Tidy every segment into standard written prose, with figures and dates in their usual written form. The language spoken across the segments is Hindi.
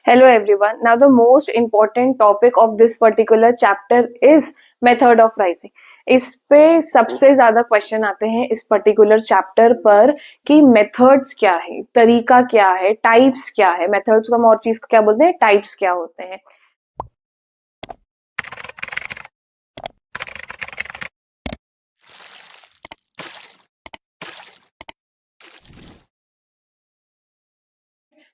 Hello everyone. Now the most important topic of this particular chapter is method of pricing. इस पे सबसे ज्यादा क्वेश्चन आते हैं इस पर्टिकुलर चैप्टर पर कि मेथड्स क्या है, तरीका क्या है, टाइप्स क्या है। मेथड्स को हम और चीज को क्या बोलते हैं, टाइप्स क्या होते हैं।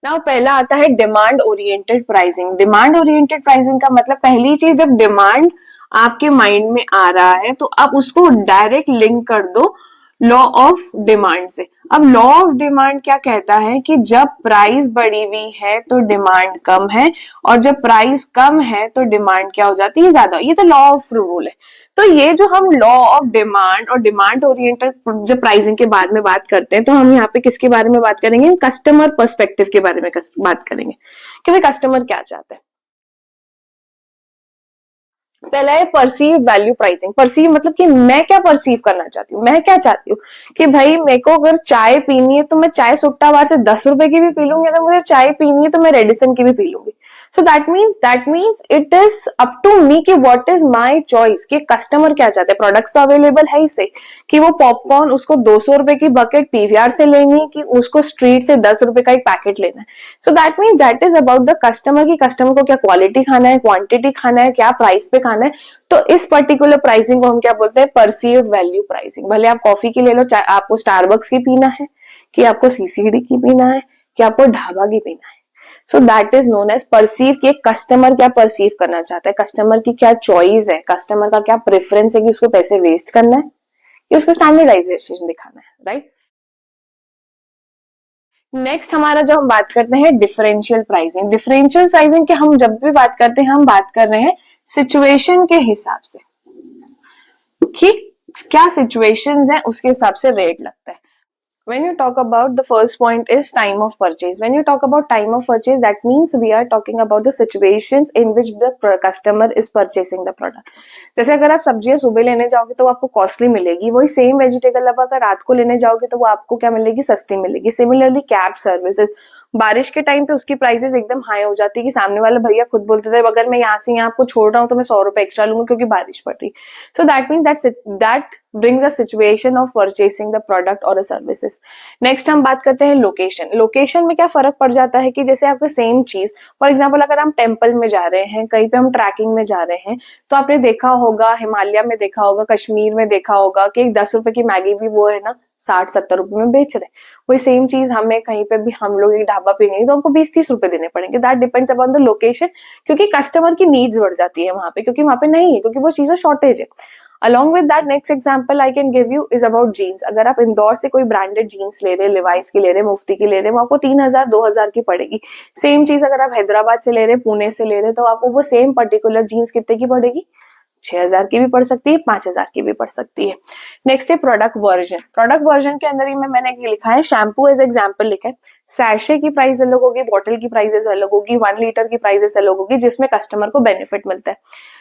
नाउ पहला आता है demand oriented pricing. Demand oriented pricing का मतलब पहली चीज, जब डिमांड आपके माइंड में आ रहा है तो आप उसको डायरेक्ट लिंक कर दो लॉ ऑफ डिमांड से। अब लॉ ऑफ डिमांड क्या कहता है कि जब प्राइस बढ़ी हुई है तो डिमांड कम है, और जब प्राइस कम है तो डिमांड क्या हो जाती है, ज्यादा। ये तो लॉ ऑफ रूल है। तो ये जो हम लॉ ऑफ डिमांड और डिमांड ओरिएंटेड जब प्राइसिंग के बाद में बात करते हैं तो हम यहाँ पे किसके बारे में बात करेंगे, कस्टमर पर्सपेक्टिव के बारे में बात करेंगे कि भाई कस्टमर क्या चाहता है। पहला है परसीव वैल्यू प्राइसिंग। परसीव मतलब कि मैं क्या परसीव करना चाहती हूँ, मैं क्या चाहती हूँ कि भाई मेरे को अगर चाय पीनी है तो मैं चाय सुट्टा बार से 10 रुपए की भी पी लूंगी, अगर मुझे चाय पीनी है तो मैं रेडिसन की भी पी लूंगी। So that means it is up to me कि व्हाट इज माय चॉइस, कि कस्टमर क्या चाहते हैं। प्रोडक्ट्स तो अवेलेबल है ही से कि वो पॉपकॉर्न उसको 200 रुपए की बकेट पीवीआर से लेनी है कि उसको स्ट्रीट से 10 रुपए का एक पैकेट लेना है। So that means that is about the customer, की कस्टमर को क्या क्वालिटी खाना है, क्वांटिटी खाना है, क्या प्राइस पे खाना है। तो इस पर्टिकुलर प्राइसिंग को हम क्या बोलते हैं, परसीव वैल्यू प्राइसिंग। भले आप कॉफी की ले लो, चाहे आपको स्टारबक्स की पीना है, कि आपको सीसीडी की पीना है, कि आपको ढाबा की पीना है। So that is known as perceive, कि कस्टमर क्या परसीव करना चाहता है, कस्टमर की क्या चॉइस है, कस्टमर का क्या प्रेफरेंस है कि उसको पैसे वेस्ट करना है या उसको स्टैंडर्डाइजेशन दिखाना है, राइट। नेक्स्ट हमारा जो हम बात करते हैं डिफरेंशियल प्राइसिंग। डिफरेंशियल प्राइसिंग के हम जब भी बात करते हैं हम बात कर रहे हैं सिचुएशन के हिसाब से, कि क्या सिचुएशंस है उसके हिसाब से रेट लगता है। When you talk about, the first point is time of purchase. When you talk about time of purchase, that means we are talking about the situations in which the customer is purchasing the product. जैसे अगर आप सब्जियां सुबह लेने जाओगे तो वो आपको कॉस्टली मिलेगी, वही सेम वेजिटेबल आप अगर रात को लेने जाओगे तो वो आपको क्या मिलेगी, सस्ती मिलेगी। सिमिलरली कैब सर्विसेज, बारिश के टाइम पे उसकी प्राइसेस एकदम हाई हो जाती है कि सामने वाला भैया खुद बोलते थे अगर मैं यहाँ से यहाँ आपको छोड़ रहा हूँ तो मैं 100 रुपए एक्स्ट्रा लूंगा क्योंकि बारिश पड़ रही। सो that means that brings a situation of purchasing the product or a services. Next हम बात करते हैं लोकेशन। लोकेशन में क्या फर्क पड़ जाता है कि जैसे आपको सेम चीज, फॉर एग्जांपल अगर हम टेम्पल में जा रहे हैं, कहीं पे हम ट्रैकिंग में जा रहे हैं, तो आपने देखा होगा, हिमालय में देखा होगा, कश्मीर में देखा होगा कि 10 रुपए की मैगी भी वो है ना 60-70 रुपए में बेच रहे हैं। वही सेम चीज हमें कहीं पे भी हम लोग एक ढाबा पे गए तो हमको 20-30 रुपए देने पड़ेंगे। That depends upon the location, क्योंकि कस्टमर की नीड्स बढ़ जाती है वहां पे, क्योंकि वहां पे नहीं है, क्योंकि वो चीजें शॉर्टेज है। Along with that next example I can give you is about jeans. अगर आप इंदौर से कोई ब्रांडेड जीन्स ले रहे हैं, लिवाइस की ले रहे हैं, मुफ्ती की ले रहे हैं, वो आपको 3,000-2,000 की पड़ेगी। सेम चीज अगर आप हैदराबाद से ले रहे हैं, पुणे से ले रहे हैं, तो आपको वो सेम पर्टिकुलर जीन्स कितने की पड़ेगी, 6,000 की भी पड़ सकती है, 5,000 की भी पड़ सकती है। नेक्स्ट है प्रोडक्ट वर्जन। प्रोडक्ट वर्जन के अंदर ही में मैंने लिखा है शैम्पू एज एग्जाम्पल लिखा है। सैशे की प्राइस अलग होगी, बॉटल की प्राइसेस अलग होगी, 1 लीटर की प्राइसेस अलग होगी, जिसमें कस्टमर को बेनिफिट मिलता है।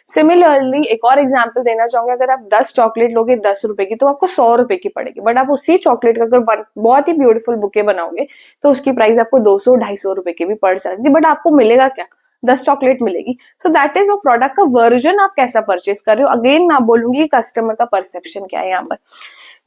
सिमिलरली एक और एग्जाम्पल देना चाहूंगी, अगर आप 10 चॉकलेट लोगे 10 रुपए की तो आपको 100 रुपए की पड़ेगी, बट आप उसी चॉकलेट का अगर बहुत ही ब्यूटीफुल बुके बनाओगे तो उसकी प्राइस आपको 200-250 रुपए की भी पड़ सकती है, बट आपको मिलेगा क्या, 10 चॉकलेट मिलेगी। सो दैट इज वो प्रोडक्ट का वर्जन आप कैसा परचेस कर रहे हो। अगेन मैं बोलूंगी कस्टमर का परसेप्शन क्या है यहाँ पर।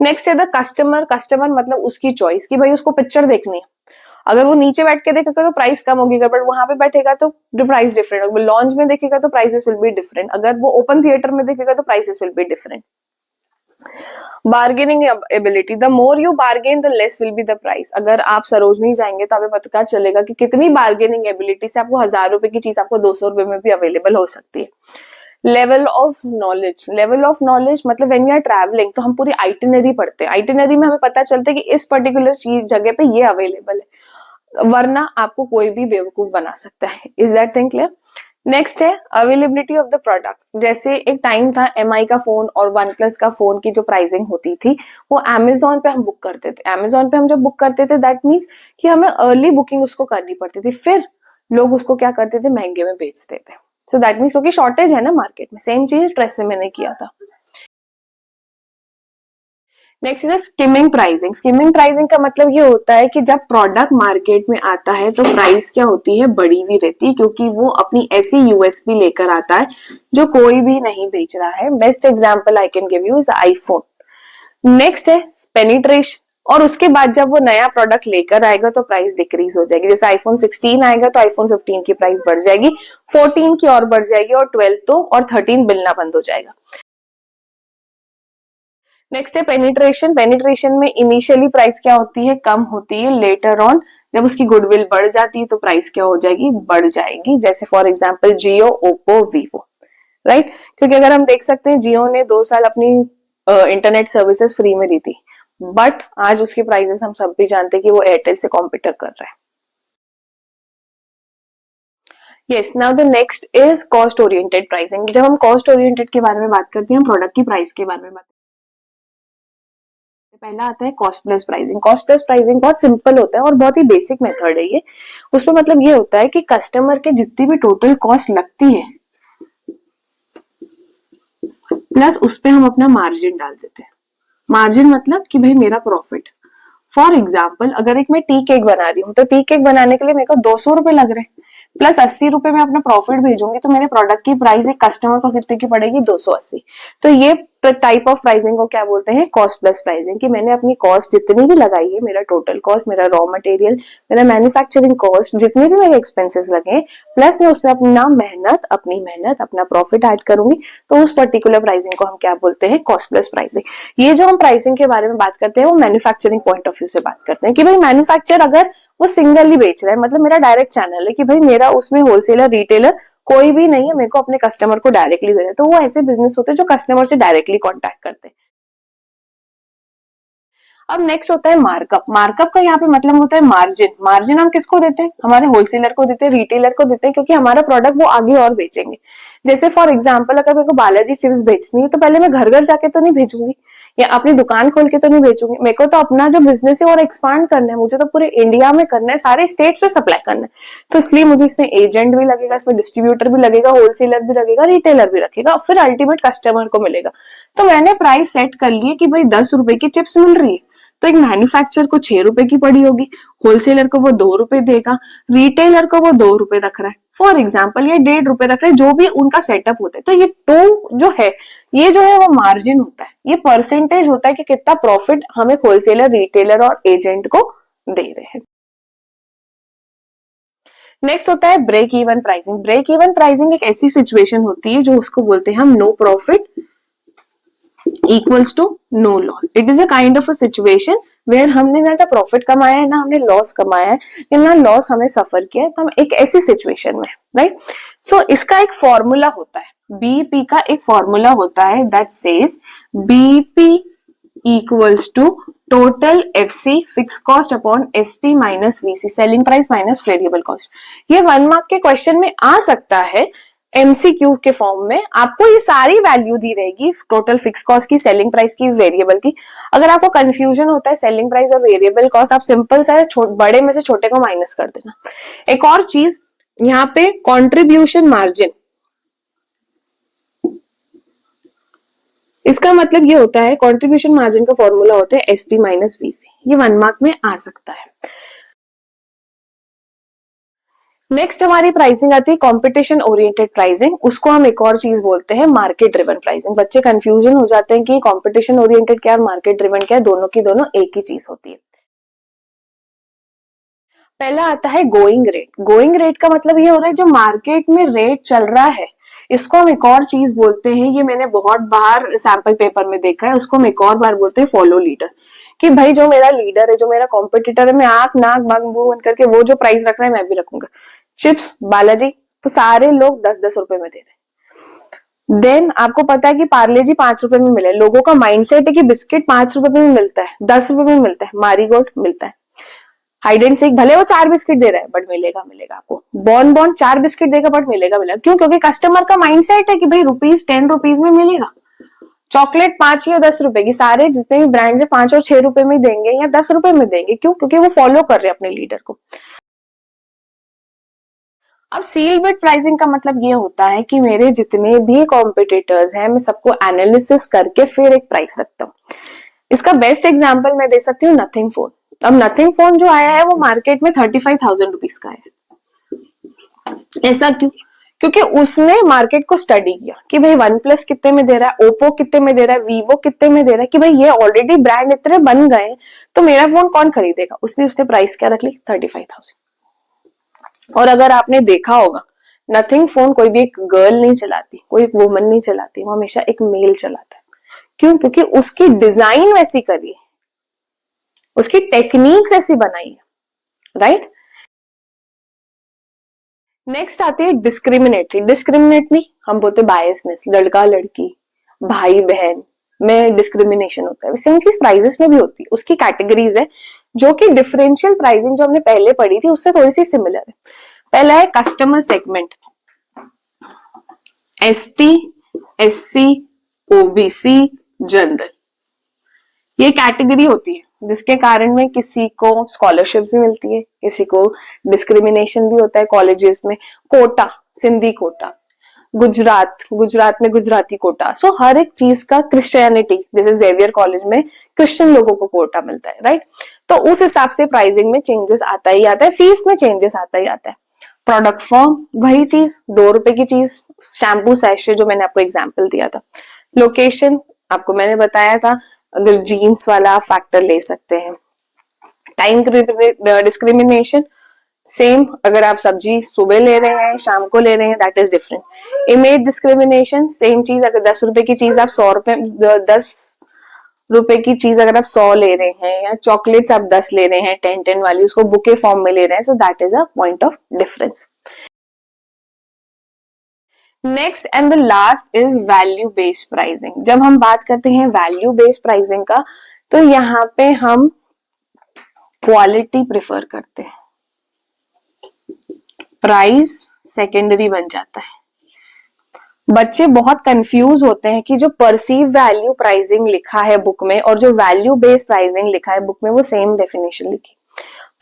नेक्स्ट है द कस्टमर। कस्टमर मतलब उसकी चॉइस, कि भाई उसको पिक्चर देखनी है। अगर वो नीचे बैठ के देखेगा तो प्राइस कम होगी, बट वहां पे बैठेगा तो प्राइस डिफरेंट होगी। लॉन्च में देखेगा तो प्राइसेस विल बी डिफरेंट, अगर वो ओपन थिएटर में देखेगा तो prices will be different. Bargaining ability, the more you bargain the less will be the price. अगर आप सरोजनी जाएंगे तो आपको पता चलेगा कि कितनी बार्गेनिंग एबिलिटी से आपको 1,000 रुपए की चीज आपको 200 रुपए में भी अवेलेबल हो सकती है। Level of knowledge. Level of knowledge मतलब व्हेन वी आर ट्रैवलिंग तो हम पूरी आइटिनरी पढ़ते हैं। आइटिनरी में हमें पता चलता है कि इस पर्टिकुलर चीज जगह पे ये अवेलेबल है, वरना आपको कोई भी बेवकूफ बना सकता है। Is that thing clear. Next है अवेलेबिलिटी ऑफ द प्रोडक्ट। जैसे एक टाइम था एमआई का फोन और वन प्लस का फोन की जो प्राइसिंग होती थी वो अमेजोन पे हम बुक करते थे। अमेजोन पे हम जब बुक करते थे दैट मीन्स कि हमें अर्ली बुकिंग उसको करनी पड़ती थी, फिर लोग उसको क्या करते थे, महंगे में बेचते थे। सो दैट मीन्स क्योंकि शॉर्टेज है ना मार्केट में। सेम चीज ट्रेस से मैंने किया था। Next is skimming pricing. Skimming pricing का मतलब ये होता है कि जब प्रोडक्ट मार्केट में आता है तो प्राइस क्या होती है, बढ़ी हुई रहती है, क्योंकि वो अपनी ऐसी यूएसपी लेकर आता है जो कोई भी नहीं बेच रहा है। Best example I can give you is iPhone. Next है पेनिट्रेशन, और उसके बाद जब वो नया प्रोडक्ट लेकर आएगा तो प्राइस डिक्रीज हो जाएगी। जैसे आईफोन 16 आएगा तो आईफोन 15 की प्राइस बढ़ जाएगी, 14 की और बढ़ जाएगी, और 12 तो और 13 मिलना बंद हो जाएगा। नेक्स्ट है पेनिट्रेशन। पेनिट्रेशन में इनिशियली प्राइस क्या होती है, कम होती है, लेटर ऑन जब उसकी गुडविल बढ़ जाती है तो प्राइस क्या हो जाएगी, बढ़ जाएगी। जैसे for example Jio, Oppo, Vivo, right. क्योंकि अगर हम देख सकते हैं जियो ने 2 साल अपनी इंटरनेट सर्विसेज फ्री में दी थी, बट आज उसकी प्राइसेस हम सब भी जानते हैं कि वो एयरटेल से कॉम्पिटर कर रहा है। Yes, now the next is cost oriented pricing. जब हम कॉस्ट ओरिएंटेड के बारे में बात करते हैं, हम प्रोडक्ट की प्राइस के बारे में बात, पहला आता है cost plus pricing. Cost plus pricing बहुत सिंपल होता है और बहुत ही बेसिक मेथड है ये। उसमें मतलब ये होता है कि कस्टमर के जितनी भी टोटल कॉस्ट लगती है प्लस उस पे हम अपना मार्जिन डाल देते हैं। मार्जिन मतलब कि भाई मेरा प्रॉफिट। फॉर एग्जाम्पल अगर एक मैं टी केक बना रही हूँ तो टी केक बनाने के लिए मेरे को 200 रुपए लग रहे हैं, प्लस 80 रुपए में अपना प्रॉफिट भेजूंगी तो मेरे प्रोडक्ट की प्राइस एक कस्टमर को कितने की पड़ेगी, 280। तो ये टाइप ऑफ प्राइसिंग को क्या बोलते हैं, कॉस्ट प्लस प्राइसिंग। कि मैंने अपनी कॉस्ट जितनी भी लगाई है, मेरा टोटल कॉस्ट, मेरा रॉ मटेरियल, मेरा मैन्युफैक्चरिंग कॉस्ट, जितने भी मेरे एक्सपेंसेस लगे, प्लस मैं उसमें अपनी मेहनत अपना प्रॉफिट ऐड करूंगी, तो उस पर्टिकुलर प्राइसिंग को हम क्या बोलते हैं, कॉस्ट प्लस प्राइसिंग। ये जो हम प्राइसिंग के बारे में बात करते हैं वो मैन्युफैक्चरिंग पॉइंट ऑफ व्यू से बात करते हैं कि भाई मैन्युफैक्चर अगर वो सिंगल ही बेच रहा है, मतलब मेरा डायरेक्ट चैनल है कि भाई मेरा उसमें होलसेलर रिटेलर कोई भी नहीं है, मेरे को अपने कस्टमर को डायरेक्टली देना है, तो वो ऐसे बिजनेस होते हैं जो कस्टमर से डायरेक्टली कॉन्टैक्ट करते हैं। अब नेक्स्ट होता है मार्कअप। मार्कअप का यहाँ पे मतलब होता है मार्जिन। मार्जिन हम किसको देते हैं, हमारे होलसेलर को देते हैं, रिटेलर को देते हैं, क्योंकि हमारा प्रोडक्ट वो आगे और बेचेंगे। जैसे फॉर एग्जांपल अगर मेरे को बालाजी चिप्स बेचनी है तो पहले मैं घर घर जाके तो नहीं भेजूंगी या अपनी दुकान खोल के तो नहीं बेचूंगी, मेरे को तो अपना जो बिजनेस है और एक्सपांड करना है, मुझे तो पूरे इंडिया में करना है, सारे स्टेट्स में सप्लाई करना है। तो इसलिए मुझे इसमें एजेंट भी लगेगा, इसमें डिस्ट्रीब्यूटर भी लगेगा, होलसेलर भी लगेगा, रिटेलर भी रखेगा, फिर अल्टीमेट कस्टमर को मिलेगा। तो मैंने प्राइस सेट कर ली कि भाई 10 रुपए की चिप्स मिल रही है तो एक मैन्युफैक्चरर को 6 रुपए की पड़ी होगी, होलसेलर को वो 2 रुपए देगा, रिटेलर को वो 2 रुपए रख रहा है फॉर एग्जाम्पल, ये 1.5 रुपए रख रहा है, जो भी उनका सेटअप होता है। तो ये टू जो है, ये जो है वो मार्जिन होता है, ये परसेंटेज होता है कि कितना प्रॉफिट हमें होलसेलर, रिटेलर और एजेंट को दे रहे हैं। नेक्स्ट होता है break even pricing. Break even pricing एक ऐसी सिचुएशन होती है जो उसको बोलते हैं हम no profit equals to no loss. It is a kind of a situation where हमने ना तो प्रॉफिट कमाया है ना हमने लॉस कमाया है या ना लॉस हमें सफर किया है, तो हम एक ऐसी सिचुएशन में, राइट। सो इसका एक फॉर्मूला होता है, बीपी का एक फॉर्मूला होता है that says BP equals to total FC fix cost upon SP minus VC, selling price minus variable cost. ये 1 मार्क के क्वेश्चन में आ सकता है एमसीक्यू के फॉर्म में। आपको ये सारी वैल्यू दी रहेगी, टोटल फिक्स कॉस्ट की, सेलिंग प्राइस की, वेरिएबल की। अगर आपको कंफ्यूजन होता है सेलिंग प्राइस और वेरिएबल कॉस्ट, आप सिंपल सा बड़े में से छोटे को माइनस कर देना। एक और चीज यहाँ पे कॉन्ट्रीब्यूशन मार्जिन, इसका मतलब ये होता है, कंट्रीब्यूशन मार्जिन का फॉर्मूला होता है एसपी माइनस वीसी। ये 1 मार्क में आ सकता है। नेक्स्ट हमारी प्राइसिंग आती है कंपटीशन ओरिएंटेड प्राइसिंग। उसको हम एक और चीज बोलते हैं मार्केट ड्रिवन प्राइसिंग। बच्चे कंफ्यूजन हो जाते हैं कि कंपटीशन ओरिएंटेड क्या है, मार्केट ड्रिवन क्या है, दोनों की दोनों एक ही चीज होती है। पहला आता है गोइंग रेट। गोइंग रेट का मतलब ये हो रहा है जो मार्केट में रेट चल रहा है, इसको हम एक और चीज बोलते हैं, ये मैंने बहुत बार सैंपल पेपर में देखा है, उसको हम एक और बार बोलते हैं फॉलो लीडर। कि भाई जो मेरा लीडर है, जो मेरा कॉम्पिटिटर है, मैं आंख नाक मुंह बंद करके वो जो प्राइस रख रहा है मैं भी रखूंगा। चिप्स बालाजी तो सारे लोग 10-10 रुपए में दे रहे हैं। देन आपको पता है कि पार्ले जी 5 रुपए में मिले, लोगों का माइंडसेट है कि बिस्किट 5 रुपए में मिलता है, 10 रुपए में मिलता है, मारीगोल्ड मिलता है, हाइड एंड सीक भले वो 4 बिस्किट दे रहा है बट मिलेगा मिलेगा आपको, बॉन बॉन 4 बिस्किट देगा बट मिलेगा मिलेगा। क्यों? क्योंकि कस्टमर का माइंडसेट है कि भाई ₹10 में मिलेगा। चॉकलेट 5 या 10 रुपए की, सारे जितने भी ब्रांड है 5 और 6 रुपए में देंगे या 10 रुपए में देंगे। क्यों? क्योंकि वो फॉलो कर रहे हैं अपने लीडर को। अब सील बिट प्राइसिंग का मतलब ये होता है कि मेरे जितने भी कॉम्पिटिटर्स हैं मैं सबको एनालिसिस करके फिर एक प्राइस रखता हूँ। इसका बेस्ट एग्जाम्पल मैं दे सकती हूँ नथिंग फोन। अब नथिंग फोन जो आया है वो मार्केट में 35,000 रुपीज का है। ऐसा क्यों? क्योंकि उसने मार्केट को स्टडी किया कि भाई वन प्लस कितने में दे रहा है, ओप्पो कितने में दे रहा है, वीवो कितने में दे रहा है, कि भाई ये ऑलरेडी ब्रांड इतने बन गए तो मेरा फोन कौन खरीदेगा, उसने प्राइस क्या रख ली 35,000। और अगर आपने देखा होगा नथिंग फोन कोई भी एक गर्ल नहीं चलाती, कोई एक वुमन नहीं चलाती, वो हमेशा एक मेल चलाता है। क्यों? क्योंकि उसकी डिजाइन वैसी करी है, उसकी टेक्निक्स ऐसी बनाई है, राइट। नेक्स्ट आती है डिस्क्रिमिनेटरी। डिस्क्रिमिनेटरी हम बोलते बायसनेस, लड़का लड़की भाई बहन में डिस्क्रिमिनेशन होता है। सेम चीज प्राइजेस में भी होती है, उसकी कैटेगरीज है जो कि डिफरेंशियल प्राइसिंग जो हमने पहले पढ़ी थी उससे थोड़ी सी सिमिलर है। पहला है customer segment, ST, SC, OBC, general. ये कैटेगरी होती है जिसके कारण में किसी को स्कॉलरशिप्स भी मिलती है, किसी को डिस्क्रिमिनेशन भी होता है कॉलेजेस में। कोटा, सिंधी कोटा, गुजरात में गुजराती कोटा। सो हर एक चीज का, क्रिश्चियनिटी जैसे जेवियर कॉलेज में क्रिश्चियन लोगों को कोटा मिलता है, राइट। तो उस हिसाब से प्राइसिंग में चेंजेस आता ही आता है, फीस में चेंजेस आता ही आता है। प्रोडक्ट फॉर्म वही चीज, 2 रुपए की चीज, शैम्पू सैशे जो मैंने आपको एग्जाम्पल दिया था। लोकेशन आपको मैंने बताया था, अगर जीन्स वाला फैक्टर ले सकते हैं। टाइम डिस्क्रिमिनेशन सेम, अगर आप सब्जी सुबह ले रहे हैं शाम को ले रहे हैं that is different. Image discrimination same चीज, अगर 10 रुपए की चीज आप 10 रुपए की चीज अगर आप 100 ले रहे हैं, या चॉकलेट्स आप 10 ले रहे हैं 10 वाली, उसको बुके फॉर्म में ले रहे हैं, सो that is a point of difference. Next and the last is value based pricing. जब हम बात करते हैं वैल्यू बेस्ड प्राइसिंग का, तो यहाँ पे हम क्वालिटी प्रिफर करते हैं, प्राइस सेकेंडरी बन जाता है। बच्चे बहुत कंफ्यूज होते हैं कि जो परसीव वैल्यू प्राइसिंग लिखा है बुक में और जो वैल्यू बेस्ड प्राइसिंग लिखा है बुक में वो सेम डेफिनेशन लिखी,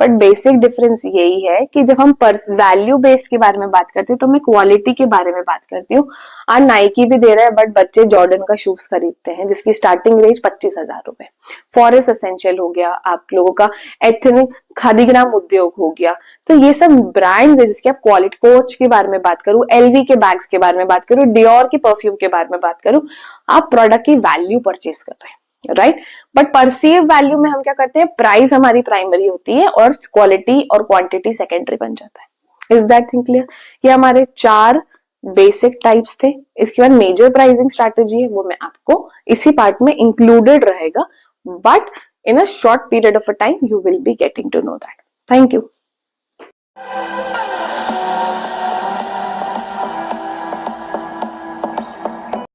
बट बेसिक डिफरेंस यही है कि जब हम वैल्यू बेस्ड के बारे में बात करते हैं तो मैं क्वालिटी के बारे में बात करती हूँ। आज नाइकी भी दे रहा है बट बच्चे जॉर्डन का शूज खरीदते हैं जिसकी स्टार्टिंग रेंज 25,000 रुपए। फॉरेस्ट एसेंशियल हो गया, आप लोगों का एथनिक खादीग्राम उद्योग हो गया, तो ये सब ब्रांड्स है जिसकी आप क्वालिटी, कोच के बारे में बात करूं, LV के बैग्स के बारे में बात करूं, डियोर की परफ्यूम के बारे में बात करूं, आप प्रोडक्ट की वैल्यू परचेज कर रहे हैं, राइट। बट परसीव वैल्यू में हम क्या करते हैं, प्राइस हमारी प्राइमरी होती है और क्वालिटी और क्वांटिटी सेकेंडरी बन जाता है। Is that thing clear? ये हमारे 4 बेसिक टाइप्स थे। इसके बाद मेजर प्राइसिंग स्ट्रैटेजी है, वो मैं आपको इसी पार्ट में इंक्लूडेड रहेगा, but in a short period of a time you will be getting to know that. Thank you.